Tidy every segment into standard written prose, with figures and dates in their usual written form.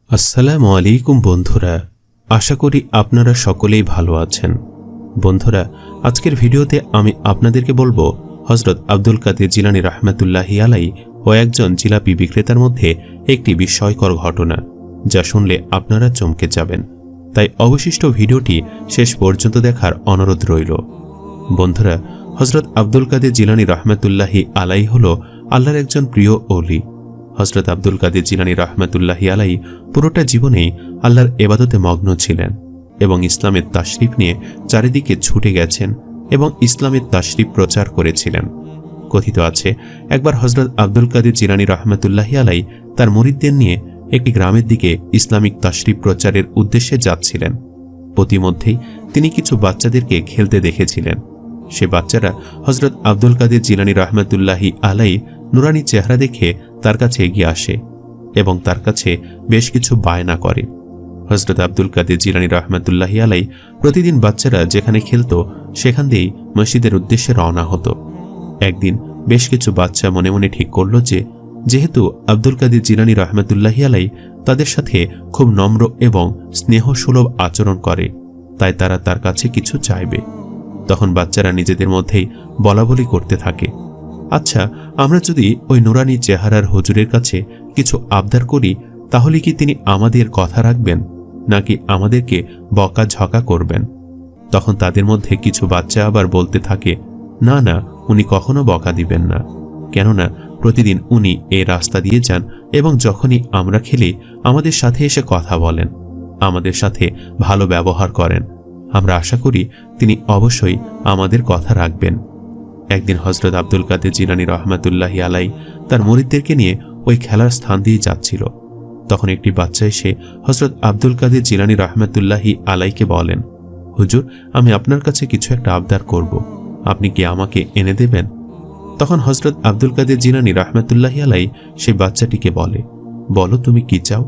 আসসালামু আলাইকুম বন্ধুরা, আশা করি আপনারা সকলেই ভালো আছেন। বন্ধুরা, আজকের ভিডিওতে আমি আপনাদেরকে বলবো হযরত আব্দুল কাদের জিলানী রাহমাতুল্লাহি আলাইহি ও একজন জিলাপি বিক্রেতার মধ্যে একটি বিস্ময়কর ঘটনা, যা শুনলে আপনারা চমকে যাবেন। তাই অবশিষ্ট ভিডিওটি শেষ পর্যন্ত দেখার অনুরোধ রইল। বন্ধুরা, হযরত আব্দুল কাদের জিলানী রাহমাতুল্লাহি আলাইহি হলো আল্লাহর একজন প্রিয় ওলি। হযরত আব্দুল কাদের জিলানী রাহমাতুল্লাহি আলাইহি পুরোটা জীবনেই আল্লাহর ইবাদতে মগ্ন ছিলেন এবং ইসলামের তাশরিফ নিয়ে চারিদিকে ছুটে গেছেন এবং ইসলামের তাশরিফ প্রচার করেছিলেন। কথিত আছে, একবার হযরত আব্দুল কাদের জিলানী রাহমাতুল্লাহি আলাইহি তার মুরিদদের নিয়ে একটি গ্রামের দিকে ইসলামিক তাশরিফ প্রচারের উদ্দেশ্যে যাচ্ছিলেন। প্রতিমধ্যেই তিনি কিছু বাচ্চাদেরকে খেলতে দেখেছিলেন। সে বাচ্চারা হযরত আব্দুল কাদের জিলানী রাহমাতুল্লাহি আলাইহি নুরানি চেহারা দেখে তার কাছে এগিয়ে আসে এবং তার কাছে বেশ কিছু বায়না করে। হযরত আব্দুল কাদের জিলানী রাহমাতুল্লাহি আলাইহি প্রতিদিন বাচ্চারা যেখানে খেলতো সেখান দিয়েই মসজিদের উদ্দেশ্যে রওনা হতো। একদিন বেশ কিছু বাচ্চা মনে মনে ঠিক করল যে যেহেতু আব্দুল কাদের জিলানী রাহমাতুল্লাহি আলাইহি তাদের সাথে খুব নম্র এবং স্নেহসুলভ আচরণ করে, তাই তারা তার কাছে কিছু চাইবে। তখন বাচ্চারা নিজেদের মধ্যেই বলাবলি করতে থাকে, আচ্ছা, আমরা যদি ওই নুরানি চেহারার হুজুরের কাছে কিছু আবদার করি তাহলে কি তিনি আমাদের কথা রাখবেন, নাকি আমাদেরকে বকাঝকা করবেন? তখন তাদের মধ্যে কিছু বাচ্চা আবার বলতে থাকে, না না, উনি কখনো বকা দিবেন না, কেননা প্রতিদিন উনি এই রাস্তা দিয়ে যান এবং যখনই আমরা খেলি আমাদের সাথে এসে কথা বলেন, আমাদের সাথে ভালো ব্যবহার করেন। আমরা আশা করি তিনি অবশ্যই আমাদের কথা রাখবেন। একদিন হযরত আব্দুল কাদের জিলানী রাহমাতুল্লাহি আলাইহি তার মুরিদদেরকে নিয়ে ওই খেলার স্থান দিয়ে যাচ্ছিল। তখন একটি বাচ্চা এসে হযরত আব্দুল কাদের জিলানী রাহমাতুল্লাহি আলাইহিকে বলেন, হুজুর, আমি আপনার কাছে কিছু একটা আবদার করব, আপনি কি আমাকে এনে দেবেন? তখন হযরত আব্দুল কাদের জিলানী রাহমাতুল্লাহি আলাইহি সেই বাচ্চাটিকে বলে, বলো তুমি কি চাও?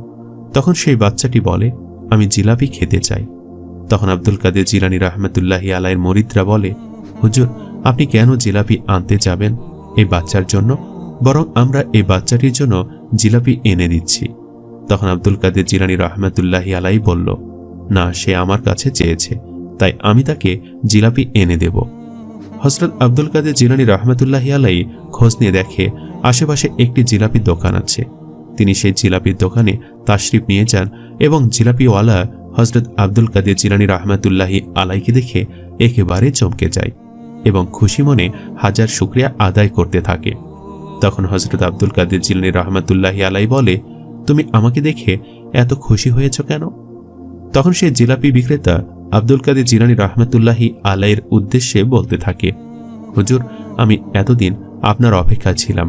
তখন সেই বাচ্চাটি বলে, আমি জিলাপি খেতে চাই। তখন আব্দুল কাদের জিলানী রাহমাতুল্লাহি আলাইহির মুরিদরা বলে, হুজুর, আপনি কেন জিলাপি আনতে যাবেন এই বাচ্চার জন্য? বরং আমরা এই বাচ্চাটির জন্য জিলাপি এনে দিচ্ছি। তখন আব্দুল কাদের জিলানী রাহমাতুল্লাহি আলাইহি বলল, না, সে আমার কাছে চেয়েছে, তাই আমি তাকে জিলাপি এনে দেব। হযরত আব্দুল কাদের জিলানী রাহমাতুল্লাহি আলাইহি খোঁজ নিয়ে দেখে আশেপাশে একটি জিলাপির দোকান আছে। তিনি সেই জিলাপির দোকানে তাশরিফ নিয়ে যান এবং জিলাপিওয়ালা হযরত আব্দুল কাদের জিলানী রাহমাতুল্লাহি আলাইহিকে দেখে একেবারে চমকে যায় এবং খুশি মনে হাজার শুকরিয়া আদায় করতে থাকে। তখন হযরত আব্দুল কাদের জিলানী রাহমাতুল্লাহি আলাইহি বলে, তুমি আমাকে দেখে এত খুশি হয়েছ কেন? তখন সেই জিলাপি বিক্রেতা আব্দুল কাদের জিলানী রাহমাতুল্লাহি আলাইহির উদ্দেশ্যে বলতে থাকে, হুজুর, আমি এতদিন আপনার অপেক্ষা ছিলাম,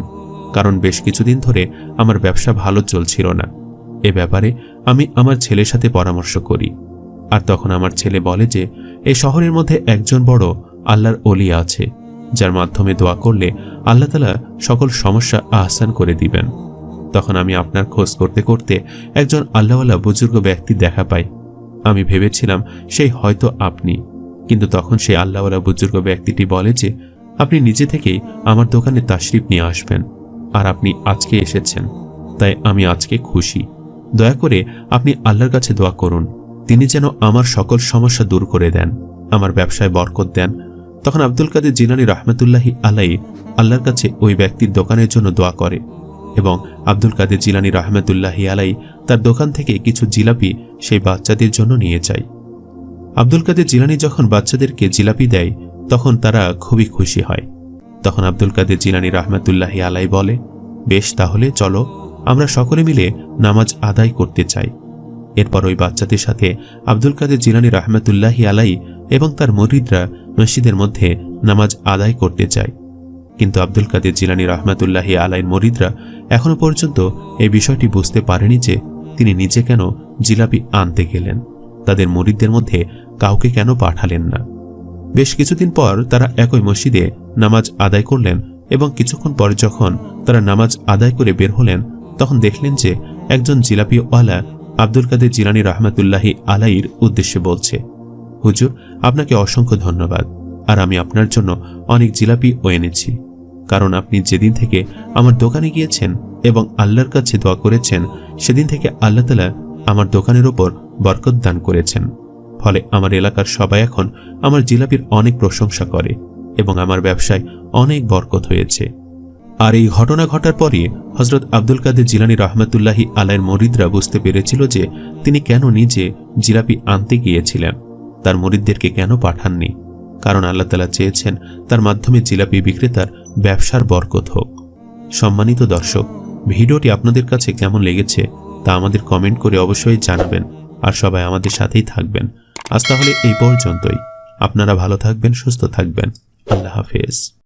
কারণ বেশ কিছুদিন ধরে আমার ব্যবসা ভালো চলছিল না। এ ব্যাপারে আমি আমার ছেলের সাথে পরামর্শ করি, আর তখন আমার ছেলে বলে যে এই শহরের মধ্যে একজন বড় আল্লাহর ওলি আছে, যার মাধ্যমে দোয়া করলে আল্লাহ তাআলা সকল সমস্যা আহসান করে দিবেন। তখন আমি আপনার খোঁজ করতে করতে একজন আল্লাহওয়ালা বুজুর্গ ব্যক্তি দেখা পাই। আমি ভেবেছিলাম সেই হয়তো আপনি, কিন্তু তখন সেই আল্লাহওয়ালা বুজুর্গ ব্যক্তিটি বলে যে আপনি নিজে থেকেই আমার দোকানে তাশরিফ নিয়ে আসবেন, আর আপনি আজকে এসেছেন, তাই আমি আজকে খুশি। দয়া করে আপনি আল্লাহর কাছে দোয়া করুন, তিনি যেন আমার সকল সমস্যা দূর করে দেন, আমার ব্যবসায় বরকত দেন। তখন আব্দুল কাদের জিলানী রাহমাতুল্লাহি আলাইহি আল্লাহর কাছে ওই ব্যক্তির দোকানের জন্য দোয়া করে এবং আব্দুল কাদের জিলানী রাহমাতুল্লাহি আলাইহি তার দোকান থেকে কিছু জিলাপি সেই বাচ্চাদের জন্য নিয়ে যায়। আব্দুল কাদের জিলানী যখন বাচ্চাদেরকে জিলাপি দেয় তখন তারা খুবই খুশি হয়। তখন আব্দুল কাদের জিলানী রাহমাতুল্লাহি আলাইহি বলে, বেশ, তাহলে চলো আমরা সকলে মিলে নামাজ আদায় করতে চাই। এরপর ওই বাচ্চাদের সাথে আব্দুল কাদের জিলানী রাহমাতুল্লাহি আলাইহি এবং তার মুরিদরা মসজিদের মধ্যে নামাজ আদায় করতে চায়। কিন্তু আব্দুল কাদের জিলানী রাহমাতুল্লাহি আলাইহির মুরিদরা এখনো পর্যন্ত এই বিষয়টি বুঝতে পারেনি যে তিনি নিজে কেন জিলাপি আনতে গেলেন, তাদের মুরিদদের মধ্যে কাউকে কেন পাঠালেন না। বেশ কিছুদিন পর তারা একই মসজিদে নামাজ আদায় করলেন এবং কিছুক্ষণ পর যখন তারা নামাজ আদায় করে বের হলেন তখন দেখলেন যে একজন জিলাপিওয়ালা আব্দুল কাদের জিলানী রাহমাতুল্লাহি আলাইহির উদ্দেশ্যে বলছে, হুজুর, আপনাকে অসংখ্য ধন্যবাদ, আর আমি আপনার জন্য অনেক জিলাপিও এনেছি, কারণ আপনি যেদিন থেকে আমার দোকানে গিয়েছেন এবং আল্লাহর কাছে দোয়া করেছেন সেদিন থেকে আল্লাহ তাআলা আমার দোকানের ওপর বরকত দান করেছেন। ফলে আমার এলাকার সবাই এখন আমার জিলাপির অনেক প্রশংসা করে এবং আমার ব্যবসায় অনেক বরকত হয়েছে। আর এই ঘটনা ঘটার পরই হযরত আব্দুল কাদের জিলানী রাহমাতুল্লাহি আলাইহির মুরিদরা বুঝতে পেরেছিল যে তিনি কেন নিজে জিলাপি আনতে গিয়েছিলেন, তার মুরিদদেরকে কেন পাঠাননি। কারণ আল্লাহ তাআলা চেয়েছেন তার মাধ্যমে জিলাপি বিক্রেতার ব্যবসার বরকত হোক। সম্মানিত দর্শক, ভিডিওটি আপনাদের কাছে কেমন লেগেছে তা আমাদের কমেন্ট করে অবশ্যই জানাবেন। আর সবাই আমাদের সাথেই থাকবেন। আজ তাহলে এই পর্যন্তই। আপনারা ভালো থাকবেন, সুস্থ থাকবেন। আল্লাহ হাফেজ।